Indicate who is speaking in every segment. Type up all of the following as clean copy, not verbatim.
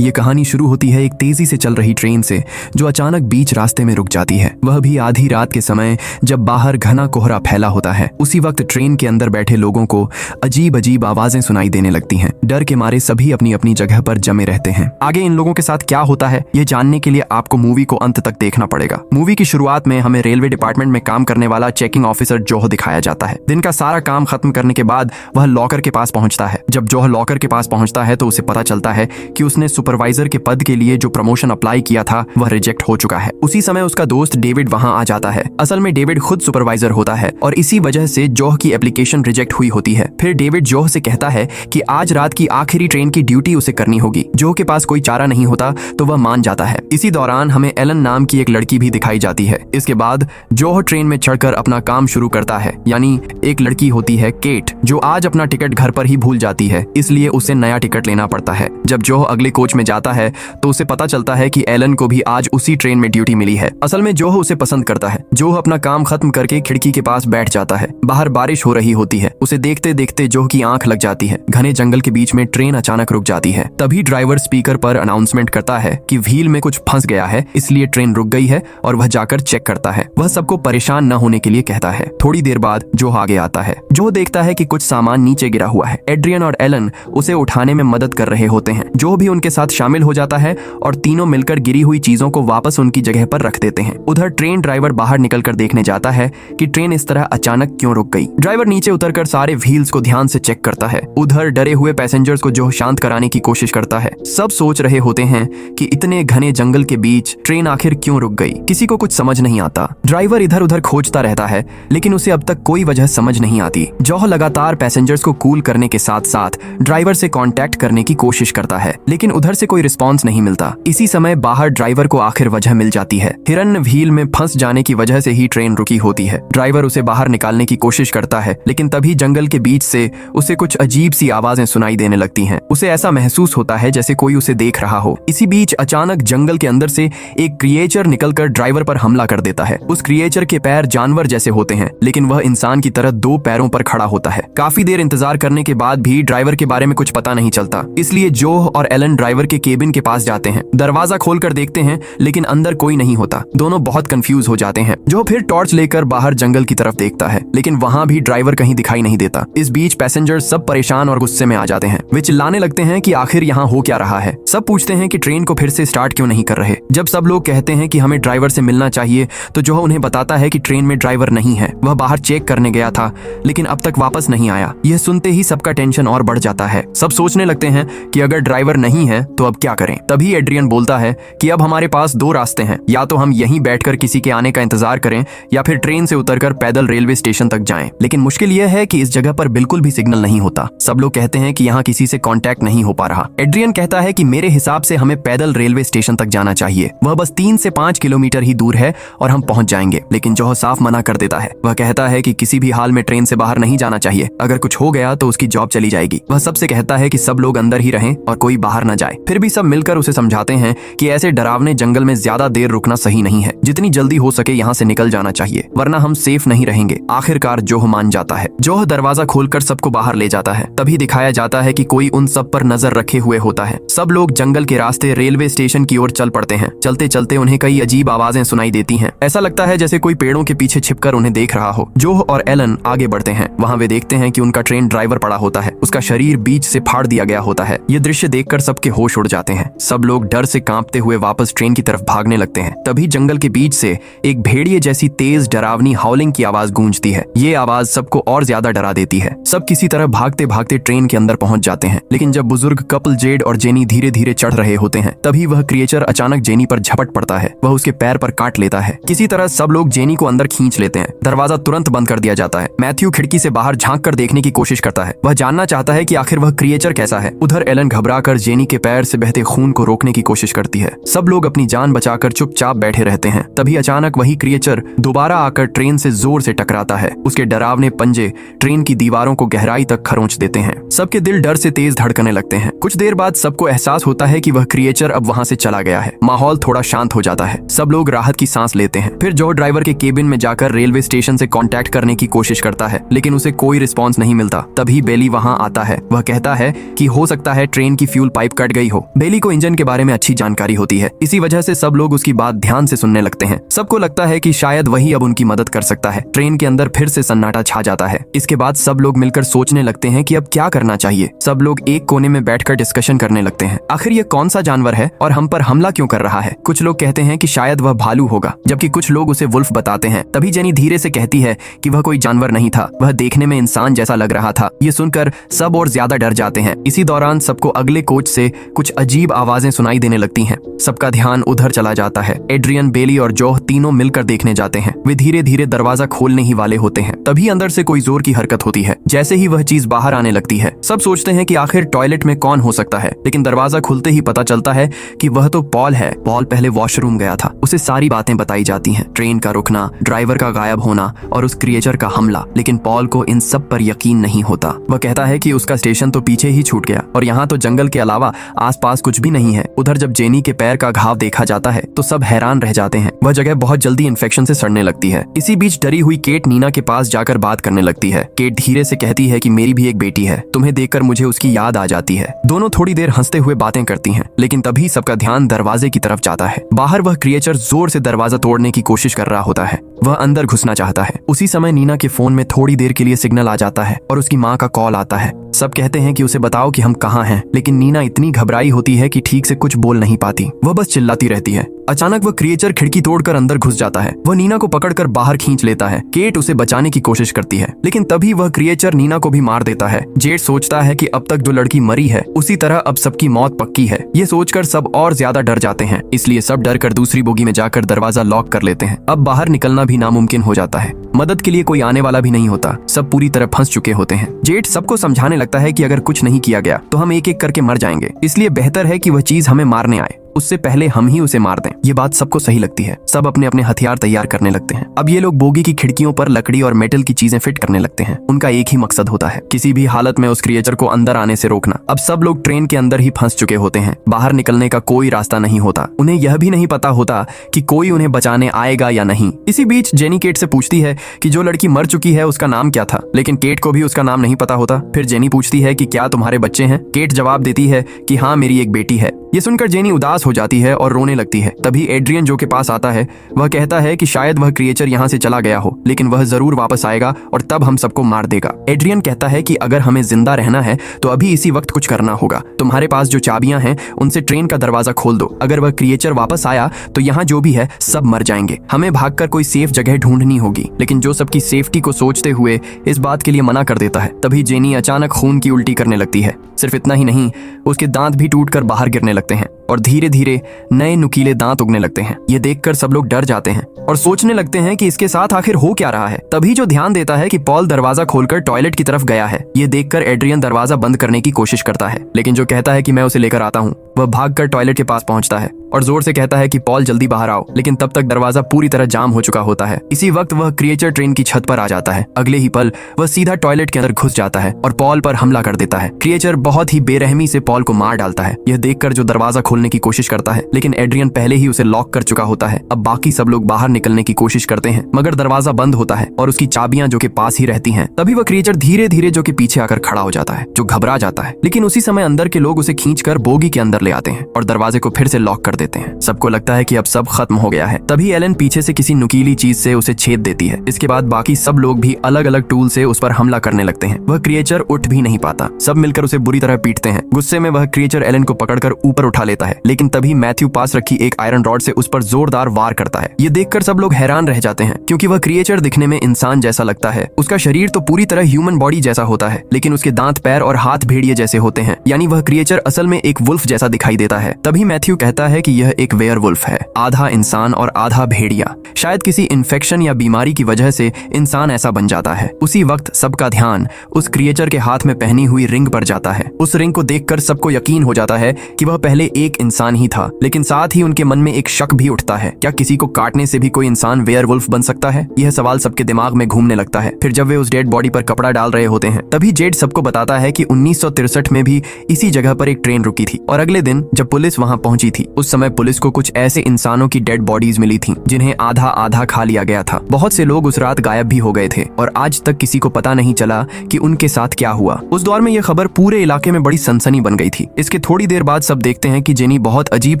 Speaker 1: ये कहानी शुरू होती है एक तेजी से चल रही ट्रेन से जो अचानक बीच रास्ते में रुक जाती है, वह भी आधी रात के समय जब बाहर घना कोहरा फैला होता है। उसी वक्त ट्रेन के अंदर बैठे लोगों को अजीब अजीब आवाजें सुनाई देने लगती हैं। डर के मारे सभी अपनी अपनी जगह पर जमे रहते हैं। आगे इन लोगों के साथ क्या होता है ये जानने के लिए आपको मूवी को अंत तक देखना पड़ेगा। मूवी की शुरुआत में हमें रेलवे डिपार्टमेंट में काम करने वाला चेकिंग ऑफिसर जोह दिखाया जाता है। दिन का सारा काम खत्म करने के बाद वह लॉकर के पास पहुंचता है। जब जोह लॉकर के पास पहुंचता है तो उसे पता चलता है कि उसने सुपरवाइजर के पद के लिए जो प्रमोशन अप्लाई किया था वह रिजेक्ट हो चुका है। उसी समय उसका दोस्त डेविड वहां आ जाता है। असल में डेविड खुद सुपरवाइजर होता है और इसी वजह से जोह की एप्लीकेशन रिजेक्ट हुई होती है। फिर डेविड जोह से कहता है कि आज रात की आखिरी ट्रेन की ड्यूटी उसे करनी होगी। जोह के पास कोई चारा नहीं होता तो वह मान जाता है। इसी दौरान हमें एलन नाम की एक लड़की भी दिखाई जाती है। इसके बाद जोह ट्रेन में चढ़कर अपना काम शुरू करता है। यानी एक लड़की होती है केट जो आज अपना टिकट घर पर ही भूल जाती है, इसलिए उसे नया टिकट लेना पड़ता है। जब जोह अगले कोच में जाता है तो उसे पता चलता है कि एलन को भी आज उसी ट्रेन में ड्यूटी मिली है। असल में जोह उसे पसंद करता है। जोह अपना काम खत्म करके खिड़की के पास बैठ जाता है। बाहर बारिश हो रही होती है। उसे देखते देखते जोह की आंख लग जाती है। घने जंगल के बीच में ट्रेन अचानक रुक जाती है। तभी ड्राइवर स्पीकर पर अनाउंसमेंट करता है कि व्हील में कुछ फंस गया है, इसलिए ट्रेन रुक गई है और वह जाकर चेक करता है। वह सबको परेशान न होने के लिए कहता है। थोड़ी देर बाद जोह आगे आता है। जोह देखता है कि कुछ सामान नीचे गिरा हुआ है। एड्रियन और एलन उसे उठाने में मदद कर रहे होते हैं। जोह भी उनके साथ शामिल हो जाता है और तीनों मिलकर गिरी हुई चीजों को वापस उनकी जगह पर रख देते हैं। उधर ट्रेन ड्राइवर बाहर निकलकर देखने जाता है कि ट्रेन इस तरह अचानक क्यों रुक गई। ड्राइवर नीचे उतरकर सारे व्हील्स को ध्यान से चेक करता है। उधर डरे हुए पैसेंजर्स को जोह शांत कराने की कोशिश करता है। सब सोच रहे होते हैं कि इतने घने जंगल के बीच ट्रेन आखिर क्यों रुक गई। किसी को कुछ समझ नहीं आता। ड्राइवर इधर उधर खोजता रहता है लेकिन उसे अब तक कोई वजह समझ नहीं आती। जोह लगातार पैसेंजर्स को कूल करने के साथ साथ ड्राइवर से कांटेक्ट करने की कोशिश करता है लेकिन उधर से कोई रिस्पॉन्स नहीं मिलता। इसी समय बाहर ड्राइवर को आखिर वजह मिल जाती है। हिरन व्हील में फंस जाने की वजह से ही ट्रेन रुकी होती है। ड्राइवर उसे बाहर निकालने की कोशिश करता है लेकिन तभी जंगल के बीच से उसे कुछ अजीब सी आवाजें सुनाई देने लगती हैं। उसे ऐसा महसूस होता है जैसे कोई उसे देख रहा हो। इसी बीच अचानक जंगल के अंदर से एक क्रिएचर निकलकर ड्राइवर पर हमला कर देता है। उस क्रिएचर के पैर जानवर जैसे होते हैं लेकिन वह इंसान की तरह दो पैरों पर खड़ा होता है। काफी देर इंतजार करने के बाद भी ड्राइवर के बारे में कुछ पता नहीं चलता, इसलिए जोह और एलन ड्राइवर के केबिन के पास जाते हैं। दरवाजा खोलकर देखते हैं लेकिन अंदर कोई नहीं होता। दोनों बहुत कंफ्यूज हो जाते हैं। जो फिर टॉर्च लेकर बाहर जंगल की तरफ देखता है लेकिन वहां भी ड्राइवर कहीं दिखाई नहीं देता। इस बीच पैसेंजर सब परेशान और गुस्से में आ जाते हैं। वे चिल्लाने लगते हैं कि आखिर यहाँ हो क्या रहा है। सब पूछते हैं कि ट्रेन को फिर से स्टार्ट क्यों नहीं कर रहे। जब सब लोग कहते हैं कि हमें ड्राइवर से मिलना चाहिए तो जो उन्हें बताता है कि ट्रेन में ड्राइवर नहीं है, वह बाहर चेक करने गया था लेकिन अब तक वापस नहीं आया। यह सुनते ही सबका टेंशन और बढ़ जाता है। सब सोचने लगते हैं कि अगर ड्राइवर नहीं है तो अब क्या करें। तभी एड्रियन बोलता है कि अब हमारे पास दो रास्ते हैं, या तो हम यहीं बैठकर किसी के आने का इंतजार करें या फिर ट्रेन से उतरकर पैदल रेलवे स्टेशन तक जाएं। लेकिन मुश्किल यह है कि इस जगह पर बिल्कुल भी सिग्नल नहीं होता। सब लोग कहते हैं कि यहाँ किसी से कांटेक्ट नहीं हो पा रहा। एड्रियन कहता है कि मेरे हिसाब से हमें पैदल रेलवे स्टेशन तक जाना चाहिए। वह बस 3 से 5 किलोमीटर ही दूर है और हम पहुंच जाएंगे। लेकिन जोह साफ मना कर देता है। वह कहता है कि किसी भी हाल में ट्रेन से बाहर नहीं जाना चाहिए। अगर कुछ हो गया तो उसकी जॉब चली जाएगी। वह सबसे कहता है कि सब लोग अंदर ही रहें और कोई बाहर न जाए। फिर भी सब मिलकर उसे समझाते हैं कि ऐसे डरावने जंगल में ज्यादा देर रुकना सही नहीं है। जितनी जल्दी हो सके यहाँ से निकल जाना चाहिए वरना हम सेफ नहीं रहेंगे। आखिरकार जोह मान जाता है। जोह दरवाजा खोलकर सबको बाहर ले जाता है। तभी दिखाया जाता है कि कोई उन सब पर नजर रखे हुए होता है। सब लोग जंगल के रास्ते रेलवे स्टेशन की ओर चल पड़ते हैं। चलते चलते उन्हें कई अजीब आवाजें सुनाई देती हैं। ऐसा लगता है जैसे कोई पेड़ों के पीछे छिपकर उन्हें देख रहा हो। जोह और एलन आगे बढ़ते हैं। वहाँ वे देखते हैं कि उनका ट्रेन ड्राइवर पड़ा होता है। उसका शरीर बीच से फाड़ दिया गया होता है। ये दृश्य देखकर सबके होश उड़ जाते हैं। सब लोग डर से कांपते हुए वापस ट्रेन की तरफ भागने लगते हैं। तभी जंगल के बीच से एक भेड़िए जैसी तेज डरावनी हाउलिंग की आवाज गूंजती है। ये आवाज सबको और ज्यादा डरा देती है। सब किसी तरह भागते भागते ट्रेन के अंदर पहुंच जाते हैं। लेकिन जब बुजुर्ग कपल जेड और जेनी धीरे धीरे चढ़ रहे होते हैं तभी वह क्रिएचर अचानक जेनी पर झपट पड़ता है। वह उसके पैर पर काट लेता है। किसी तरह सब लोग जेनी को अंदर खींच लेते हैं। दरवाजा तुरंत बंद कर दिया जाता है। मैथ्यू खिड़की से बाहर झांक कर देखने की कोशिश करता है। वह जानना चाहता है कि आखिर वह क्रिएचर कैसा है। उधर एलन घबराकर जेनी के पैर से बहते खून को रोकने की कोशिश करती है। सब लोग अपनी जान बचाकर चुपचाप बैठे रहते हैं। तभी अचानक वही क्रिएचर दोबारा आकर ट्रेन से जोर से टकराता है। उसके डरावने पंजे ट्रेन की दीवारों को गहराई तक खरोंच देते हैं। सबके दिल डर से तेज धड़कने लगते हैं। कुछ देर बाद सबको एहसास होता है कि वह क्रिएचर अब वहां से चला गया है। माहौल थोड़ा शांत हो जाता है। सब लोग राहत की सांस लेते हैं। फिर जो ड्राइवर के केबिन में जाकर रेलवे स्टेशन से कांटेक्ट करने की कोशिश करता है लेकिन उसे कोई रिस्पॉन्स नहीं मिलता। तभी बेली वहां आता है। वह कहता है कि हो सकता है ट्रेन की फ्यूल पाइप कट गई हो। बेली को इंजन के बारे में अच्छी जानकारी होती है, इसी वजह से सब लोग उसकी बात ध्यान से सुनने लगते हैं। सबको लगता है कि शायद वही अब उनकी मदद कर सकता है। ट्रेन के अंदर फिर से सन्नाटा छा जाता है। इसके बाद सब लोग मिलकर सोचने लगते हैं कि अब क्या करना चाहिए। सब लोग एक कोने में बैठकर डिस्कशन करने लगते हैं, आखिर ये कौन सा जानवर है और हम पर हमला क्यों कर रहा है। कुछ लोग कहते हैं कि शायद वह भालू होगा, जबकि कुछ लोग उसे वुल्फ बताते हैं। तभी जेनी धीरे से कहती है कि वह कोई जानवर नहीं था, वह देखने में इंसान जैसा लग रहा था। ये सुनकर सब और ज्यादा डर जाते हैं। इसी दौरान सबको अगले कोच से कुछ अजीब आवाजें सुनाई देने लगती हैं। सबका ध्यान उधर चला जाता है। एड्रियन, बेली और जोह तीनों मिलकर देखने जाते हैं। वे धीरे धीरे दरवाजा खोलने ही वाले होते हैं, तभी अंदर से कोई जोर की हरकत होती है। जैसे ही वह चीज बाहर आने लगती है, सब सोचते हैं कि आखिर टॉयलेट में कौन हो सकता है, लेकिन दरवाजा खुलते ही पता चलता है कि वह तो पॉल है। पॉल पहले वॉशरूम गया था। उसे सारी बातें बताई जाती हैं, ट्रेन का रुकना, ड्राइवर का गायब होना और उस क्रिएचर का हमला। लेकिन पॉल को इन सब पर यकीन नहीं होता। वह कहता है कि उसका स्टेशन तो पीछे ही छूट गया और यहाँ तो जंगल के अलावा आसपास कुछ भी नहीं है। उधर जब जेनी के पैर का घाव देखा जाता है तो सब हैरान रह जाते हैं। वह जगह बहुत जल्दी इन्फेक्शन से सड़ने लगती है। इसी बीच डरी हुई केट नीना के पास जाकर बात करने लगती है। केट धीरे से कहती है कि मेरी भी एक बेटी है, तुम्हें देखकर मुझे उसकी याद आ जाती है। दोनों थोड़ी देर हंसते हुए बातें करती हैं, लेकिन तभी सबका ध्यान दरवाजे की तरफ जाता है। बाहर वह क्रिएचर जोर से दरवाजा तोड़ने की कोशिश कर रहा होता है। वह अंदर घुसना चाहता है। उसी समय नीना के फोन में थोड़ी देर के लिए सिग्नल आ जाता है और उसकी माँ का कॉल आता है। सब कहते हैं कि उसे बताओ कि हम कहाँ हैं, लेकिन नीना इतनी घबराई होती है कि ठीक से कुछ बोल नहीं पाती। वह बस चिल्लाती रहती है। अचानक वह क्रिएचर खिड़की तोड़कर अंदर घुस जाता है। वह नीना को पकड़कर बाहर खींच लेता है। केट उसे बचाने की कोशिश करती है, लेकिन तभी वह क्रिएचर नीना को भी मार देता है। जेड सोचता है कि अब तक जो लड़की मरी है उसी तरह अब सबकी मौत पक्की है। ये सोचकर सब और ज्यादा डर जाते हैं, इसलिए सब डर कर दूसरी बोगी में जाकर दरवाजा लॉक कर लेते हैं। अब बाहर निकलना भी नामुमकिन हो जाता है। मदद के लिए कोई आने वाला भी नहीं होता। सब पूरी तरह फंस चुके होते हैं। जेड सबको समझाने लगता है कि अगर कुछ नहीं किया गया तो हम एक एक करके मर जाएंगे, इसलिए बेहतर है कि वह चीज हमें मारने आए, उससे पहले हम ही उसे मार दें। ये बात सबको सही लगती है। सब अपने अपने हथियार तैयार करने लगते हैं। अब ये लोग बोगी की खिड़कियों पर लकड़ी और मेटल की चीजें फिट करने लगते हैं। उनका एक ही मकसद होता है, किसी भी हालत में उस क्रिएचर को अंदर आने से रोकना। अब सब लोग ट्रेन के अंदर ही फंस चुके होते हैं। बाहर निकलने का कोई रास्ता नहीं होता। उन्हें यह भी नहीं पता होता कि कोई उन्हें बचाने आएगा या नहीं। इसी बीच जेनी केट से पूछती है कि जो लड़की मर चुकी है उसका नाम क्या था, लेकिन केट को भी उसका नाम नहीं पता होता। फिर जेनी पूछती है कि क्या तुम्हारे बच्चे हैं। केट जवाब देती है कि हाँ, मेरी एक बेटी है। ये सुनकर जेनी उदास हो जाती है और रोने लगती है। तभी एड्रियन जो के पास आता है, वह कहता है कि शायद वह क्रिएचर यहाँ से चला गया हो, लेकिन वह जरूर वापस आएगा और तब हम सबको मार देगा। एड्रियन कहता है कि अगर हमें जिंदा रहना है तो अभी इसी वक्त कुछ करना होगा। तुम्हारे पास जो चाबियां हैं उनसे ट्रेन का दरवाजा खोल दो। अगर वह क्रिएचर वापस आया तो यहाँ जो भी है सब मर जाएंगे। हमें भागकर कोई सेफ जगह ढूंढनी होगी। लेकिन जो सबकी सेफ्टी को सोचते हुए इस बात के लिए मना कर देता है। तभी जेनी अचानक खून की उल्टी करने लगती है। सिर्फ इतना ही नहीं, उसके दांत भी टूटकर बाहर गिरने लगते हैं और धीरे धीरे नए नुकीले दांत उगने लगते हैं। ये देखकर सब लोग डर जाते हैं और सोचने लगते हैं कि इसके साथ आखिर हो क्या रहा है। तभी जो ध्यान देता है कि पॉल दरवाजा खोलकर टॉयलेट की तरफ गया है। ये देखकर एड्रियन दरवाजा बंद करने की कोशिश करता है, लेकिन जो कहता है कि मैं उसे लेकर आता हूँ, वह भागकर टॉयलेट के पास पहुंचता है और जोर से कहता है कि पॉल जल्दी बाहर आओ। लेकिन तब तक दरवाजा पूरी तरह जाम हो चुका होता है। इसी वक्त वह क्रिएचर ट्रेन की छत पर आ जाता है। अगले ही पल वह सीधा टॉयलेट के अंदर घुस जाता है और पॉल पर हमला कर देता है। क्रिएचर बहुत ही बेरहमी से पॉल को मार डालता है। यह देखकर जो दरवाजा खोलने की कोशिश करता है, लेकिन एड्रियन पहले ही उसे लॉक कर चुका होता है। अब बाकी सब लोग बाहर निकलने की कोशिश करते हैं, मगर दरवाजा बंद होता है और उसकी चाबियां जो के पास ही रहती हैं। तभी वह क्रिएचर धीरे धीरे जो के पीछे आकर खड़ा हो जाता है, जो घबरा जाता है। लेकिन उसी समय अंदर के लोग उसे खींचकर बोगी के अंदर ले आते हैं और दरवाजे को फिर से लॉक कर देते हैं। सबको लगता है कि अब सब खत्म हो गया है। तभी एलन पीछे से किसी नुकीली चीज से उसे छेद देती है। इसके बाद बाकी सब लोग भी अलग अलग टूल से उस पर हमला करने लगते हैं। वह क्रिएचर उठ भी नहीं पाता। सब मिलकर उसे बुरी तरह पीटते हैं। गुस्से में वह क्रिएचर एलन को पकड़कर ऊपर उठा लेता है, लेकिन तभी मैथ्यू पास रखी एक आयरन रॉड से उस पर जोरदार वार करता है। ये देखकर सब लोग हैरान रह जाते हैं, क्योंकि वह क्रिएचर दिखने में इंसान जैसा लगता है। उसका शरीर तो पूरी तरह ह्यूमन बॉडी जैसा होता है, लेकिन उसके दांत, पैर और हाथ भेड़िए जैसे होते हैं। यानी वह क्रिएचर असल में एक वुल्फ जैसा दिखाई देता है। तभी मैथ्यू कहता है कि यह एक वेयरवुल्फ है, आधा इंसान और आधा भेड़िया। शायद किसी इन्फेक्शन या बीमारी की वजह से इंसान ऐसा बन जाता है। उसी वक्त सबका ध्यान उस क्रिएचर के हाथ में पहनी हुई रिंग पर जाता है। उस रिंग को देखकर सबको यकीन हो जाता है कि वह पहले एक इंसान ही था, लेकिन साथ ही उनके मन में एक शक भी उठता है, क्या किसी को काटने से भी कोई इंसान वेयरवुल्फ बन सकता है? यह सवाल सबके दिमाग में घूमने लगता है। फिर जब वे उस डेड बॉडी पर कपड़ा डाल रहे होते हैं, तभी जेड सबको बताता है कि 1963 में भी इसी जगह पर एक ट्रेन रुकी थी और अगले दिन जब पुलिस वहां पहुंची थी, उस समय समय पुलिस को कुछ ऐसे इंसानों की डेड बॉडीज मिली थी जिन्हें आधा आधा खा लिया गया था। बहुत से लोग उस रात गायब भी हो गए थे और आज तक किसी को पता नहीं चला कि उनके साथ क्या हुआ। उस दौर में यह खबर पूरे इलाके में बड़ी सनसनी बन गई थी। इसके थोड़ी देर बाद सब देखते हैं कि जेनी बहुत अजीब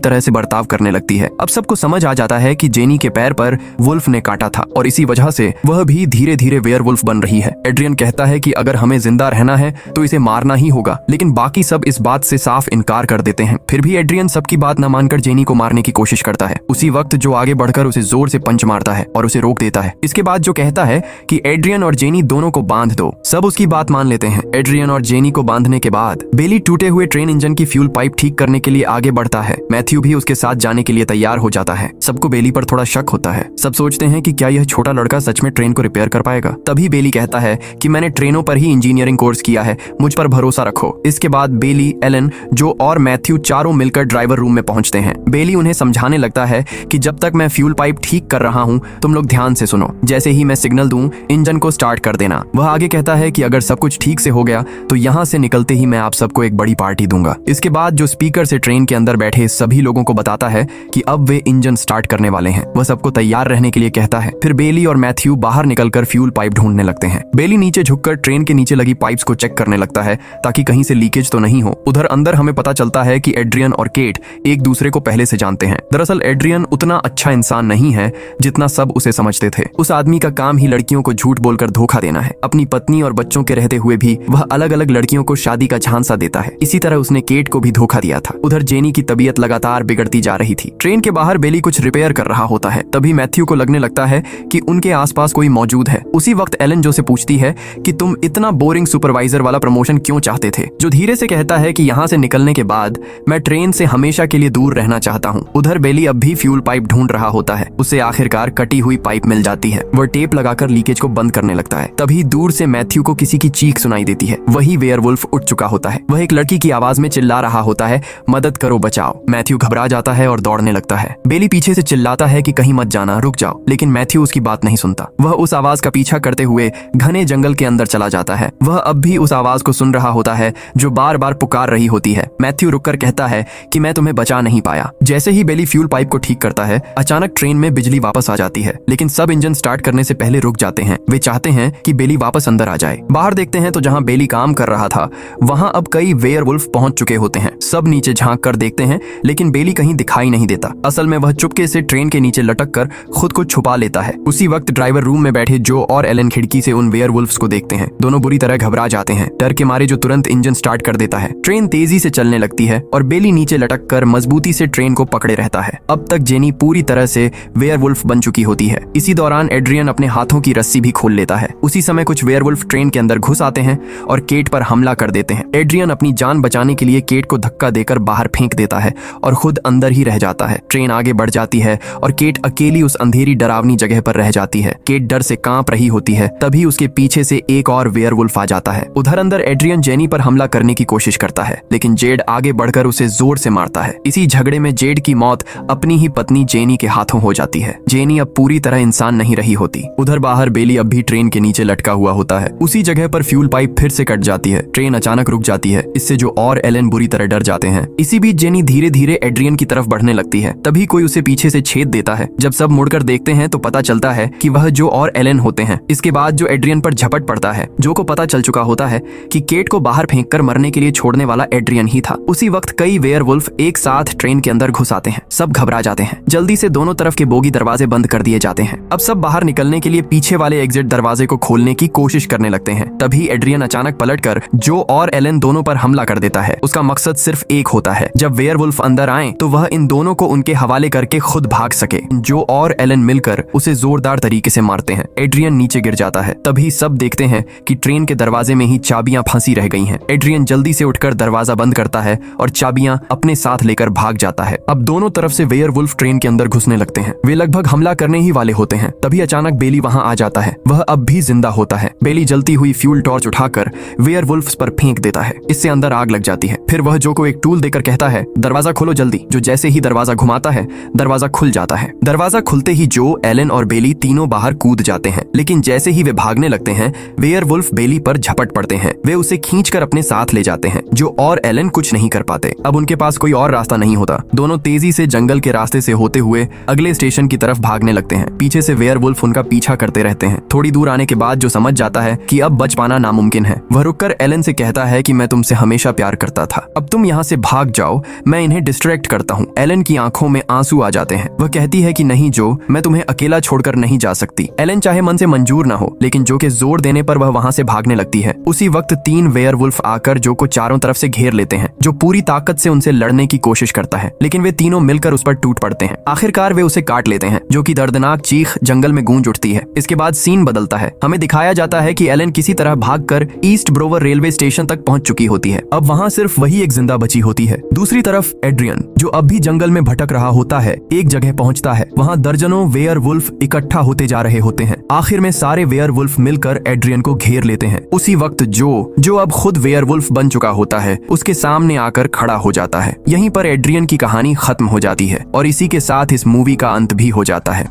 Speaker 1: तरह से बर्ताव करने लगती है। अब सबको समझ आ जाता है कि जेनी के पैर पर वुल्फ ने काटा था और इसी वजह से वह भी धीरे धीरे वेयरवुल्फ बन रही है। एड्रियन कहता है कि अगर हमें जिंदा रहना है तो इसे मारना ही होगा, लेकिन बाकी सब इस बात से साफ इनकार कर देते हैं। फिर भी एड्रियन सबकी बात न मानकर जेनी को मारने की कोशिश करता है। उसी वक्त जो आगे बढ़कर उसे जोर से पंच मारता है और उसे रोक देता है। इसके बाद जो कहता है कि एड्रियन और जेनी दोनों को बांध दो। सब उसकी बात मान लेते हैं। एड्रियन और जेनी को बांधने के बाद बेली टूटे हुए ट्रेन इंजन की फ्यूल पाइप ठीक करने के लिए आगे बढ़ता है। मैथ्यू भी उसके साथ जाने के लिए तैयार हो जाता है। सबको बेली पर थोड़ा शक होता है। सब सोचते हैं कि क्या यह छोटा लड़का सच में ट्रेन को रिपेयर कर पाएगा। तभी बेली कहता है कि मैंने ट्रेनों पर ही इंजीनियरिंग कोर्स किया है, मुझ पर भरोसा रखो। इसके बाद बेली, एलन, जो और मैथ्यू चारों मिलकर ड्राइवर रूम में पहुंचते हैं। बेली उन्हें समझाने लगता है कि जब तक मैं फ्यूल पाइप ठीक कर रहा हूं तुम लोग ध्यान से सुनो। जैसे ही मैं सिग्नल दूं इंजन को स्टार्ट कर देना। वह आगे कहता है कि अगर सब कुछ ठीक से हो गया तो यहाँ से निकलते ही मैं आप सबको एक बड़ी पार्टी दूंगा। इसके बाद जो स्पीकर से ट्रेन के अंदर बैठे सभी लोगों को बताता है कि अब वे इंजन स्टार्ट करने वाले हैं। वह सबको तैयार रहने के लिए कहता है। फिर बेली और मैथ्यू बाहर निकलकर फ्यूल पाइप ढूंढने लगते हैं। बेली नीचे झुककर ट्रेन के नीचे लगी पाइप्स को चेक करने लगता है ताकि कहीं से लीकेज तो नहीं हो। उधर अंदर हमें पता चलता है कि एड्रियन और केट एक दूसरे को पहले से जानते हैं। दरअसल एड्रियन उतना अच्छा इंसान नहीं है जितना सब उसे समझते थे। उस आदमी का काम ही लड़कियों को झूठ बोलकर धोखा देना है। अपनी पत्नी और बच्चों के रहते हुए भी वह अलग अलग लड़कियों को शादी का झांसा देता है। इसी तरह उसने केट को भी धोखा दिया था। उधर जेनी की तबीयत लगातार बिगड़ती जा रही थी। ट्रेन के बाहर बेली कुछ रिपेयर कर रहा होता है। तभी मैथ्यू को लगने लगता है कि उनके आसपास कोई मौजूद है। उसी वक्त एलन जो से पूछती है कि तुम इतना बोरिंग सुपरवाइजर वाला प्रमोशन क्यों चाहते थे, जो धीरे से कहता है कि यहाँ से निकलने के बाद मैं ट्रेन से हमेशा के लिए दूर रहना चाहता हूँ। उधर बेली अब भी फ्यूल पाइप ढूंढ रहा होता है। उसे आखिरकार कटी हुई पाइप मिल जाती है। वह टेप लगाकर लीकेज को बंद करने लगता है। तभी दूर से मैथ्यू को किसी की चीख सुनाई देती है। वही वेयरवुल्फ उठ चुका होता है। वह एक लड़की की आवाज में चिल्ला रहा होता है, मदद करो, बचाओ। मैथ्यू घबरा जाता है और दौड़ने लगता है। बेली पीछे से चिल्लाता है कि कहीं मत जाना, रुक जाओ, लेकिन मैथ्यू उसकी बात नहीं सुनता। वह उस आवाज का पीछा करते हुए घने जंगल के अंदर चला जाता है। वह अब भी उस आवाज को सुन रहा होता है जो बार बार पुकार रही होती है। मैथ्यू रुककर कहता है कि मैं तुम्हें बचा नहीं पाया। जैसे ही बेली फ्यूल पाइप को ठीक करता है अचानक ट्रेन में बिजली वापस आ जाती है, लेकिन सब इंजन स्टार्ट करने से पहले रुक जाते हैं। वे चाहते हैं कि बेली वापस अंदर आ जाए। बाहर देखते हैं तो जहां बेली काम कर रहा था वहां अब कई वेयरवुल्फ पहुंच चुके होते हैं। सब नीचे झांक कर देखते हैं लेकिन बेली कहीं दिखाई नहीं देता। असल में वह चुपके से ट्रेन के नीचे लटक कर खुद को छुपा लेता है। उसी वक्त ड्राइवर रूम में बैठे जो और एलन खिड़की से उन वेयरवुल्फ्स को देखते हैं। दोनों बुरी तरह घबरा जाते हैं। डर के मारे जो तुरंत इंजन स्टार्ट कर देता है। ट्रेन तेजी से चलने लगती है और बेली नीचे लटक कर मजबूती से ट्रेन को पकड़े रहता है। अब तक जेनी पूरी तरह से वेयरवुल्फ बन चुकी होती है। इसी दौरान एड्रियन अपने हाथों की रस्सी भी खोल लेता है। उसी समय कुछ वेयरवुल्फ ट्रेन के अंदर घुस आते हैं और केट पर हमला कर देते हैं। एड्रियन अपनी जान बचाने के लिए केट को धक्का देकर बाहर फेंक देता है और खुद अंदर ही रह जाता है। ट्रेन आगे बढ़ जाती है और केट अकेली उस अंधेरी डरावनी जगह पर रह जाती है। केट डर से कांप रही होती है। तभी उसके पीछे से एक और वेयरवुल्फ आ जाता है। उधर अंदर एड्रियन जेनी पर हमला करने की कोशिश करता है, लेकिन जेड आगे बढ़कर उसे जोर से मारता है। इसी झगड़े में जेड की मौत अपनी ही पत्नी जेनी के हाथों हो जाती है। जेनी अब पूरी तरह इंसान नहीं रही होती। उधर बाहर बेली अब भी ट्रेन के नीचे लटका हुआ होता है। उसी जगह पर फ्यूल पाइप फिर से कट जाती है। ट्रेन अचानक रुक जाती है। इससे जो और एलन बुरी तरह डर जाते हैं। इसी बीच जेनी धीरे धीरे एड्रियन की तरफ बढ़ने लगती है। तभी कोई उसे पीछे से छेद देता है। जब सब मुड़कर देखते हैं तो पता चलता है कि वह जो और एलन होते हैं। इसके बाद जो एड्रियन पर झपट पड़ता है। जो को पता चल चुका होता है कि केट को बाहर फेंककर मरने के लिए छोड़ने वाला एड्रियन ही था। उसी वक्त कई वेयरवुल्फ एक साथ ट्रेन के अंदर घुस आते हैं। सब घबरा जाते हैं। जल्दी से दोनों तरफ के बोगी दरवाजे बंद कर दिए जाते हैं। अब सब बाहर निकलने के लिए पीछे वाले एग्जिट दरवाजे को खोलने की कोशिश करने लगते हैं। तभी एड्रियन अचानक पलटकर जो और एलन दोनों पर हमला कर देता है। उसका मकसद सिर्फ एक होता है, जब वेयरवुल्फ अंदर आए तो वह इन दोनों को उनके हवाले करके खुद भाग सके। जो और एलन मिलकर उसे जोरदार तरीके से मारते हैं। एड्रियन नीचे गिर जाता है। तभी सब देखते हैं कि ट्रेन के दरवाजे में ही चाबियां फंसी रह गई हैं। एड्रियन जल्दी से उठकर दरवाजा बंद करता है और चाबियां अपने साथ लेकर भाग जाता है। अब दोनों तरफ से वेयरवुल्फ ट्रेन के अंदर घुसने लगते हैं। वे लगभग हमला करने ही वाले होते हैं। तभी अचानक बेली वहां आ जाता है। वह अब भी जिंदा होता है। बेली जलती हुई फ्यूल टॉर्च उठाकर वेयरवुल्फ्स पर फेंक देता है। इससे अंदर आग लग जाती है। फिर वह जो को एक टूल देकर कहता है, दरवाजा खोलो जल्दी। जो जैसे ही दरवाजा घुमाता है दरवाजा खुल जाता है। दरवाजा खुलते ही जो, एलन और बेली तीनों बाहर कूद जाते हैं। लेकिन जैसे ही वे भागने लगते हैं वेयरवुल्फ बेली पर झपट पड़ते हैं। वे उसे खींचकर अपने साथ ले जाते हैं। जो और एलन कुछ नहीं कर पाते। अब उनके पास कोई और रास्ता नहीं होता। दोनों तेजी से जंगल के रास्ते से होते हुए अगले स्टेशन की तरफ भागने लगते हैं। पीछे से वेयरवुल्फ उनका पीछा करते रहते हैं। थोड़ी दूर आने के बाद जो समझ जाता है कि अब बच पाना नामुमकिन है, वह रुककर एलन से कहता है कि मैं तुमसे हमेशा प्यार करता था, अब तुम यहाँ से भाग जाओ, मैं इन्हें डिस्ट्रैक्ट करता हूँ। एलन की आंखों में आंसू आ जाते हैं। वह कहती है कि नहीं जो, मैं तुम्हें अकेला छोड़कर नहीं जा सकती। एलन चाहे मन से मंजूर न हो, लेकिन जो के जोर देने पर वह वहाँ से भागने लगती है। उसी वक्त 3 वेयरवुल्फ आकर जो को चारों तरफ से घेर लेते हैं। जो पूरी ताकत से उनसे लड़ने की कोशिश करता है, लेकिन वे तीनों मिलकर उस पर टूट पड़ते हैं। आखिरकार वे उसे काट लेते हैं। जो की दर्दनाक चीख जंगल में गूंज उठती है। इसके बाद सीन बदलता है। हमें दिखाया जाता है कि एलन किसी तरह भागकर ईस्ट ब्रोवर रेलवे स्टेशन तक पहुंच चुकी होती है। अब वहाँ सिर्फ वही एक जिंदा बची होती है। दूसरी तरफ एड्रियन, जो अब भी जंगल में भटक रहा होता है, एक जगह पहुंचता है। वहाँ दर्जनों वेयरवुल्फ इकट्ठा होते जा रहे होते हैं। आखिर में सारे वेयरवुल्फ मिलकर एड्रियन को घेर लेते हैं। उसी वक्त जो अब खुद वेयरवुल्फ बन चुका होता है, उसके सामने आकर खड़ा हो जाता है। यहीं पर एड्रियन की कहानी खत्म हो जाती है और इसी के साथ इस मूवी का अंत भी हो जाता है।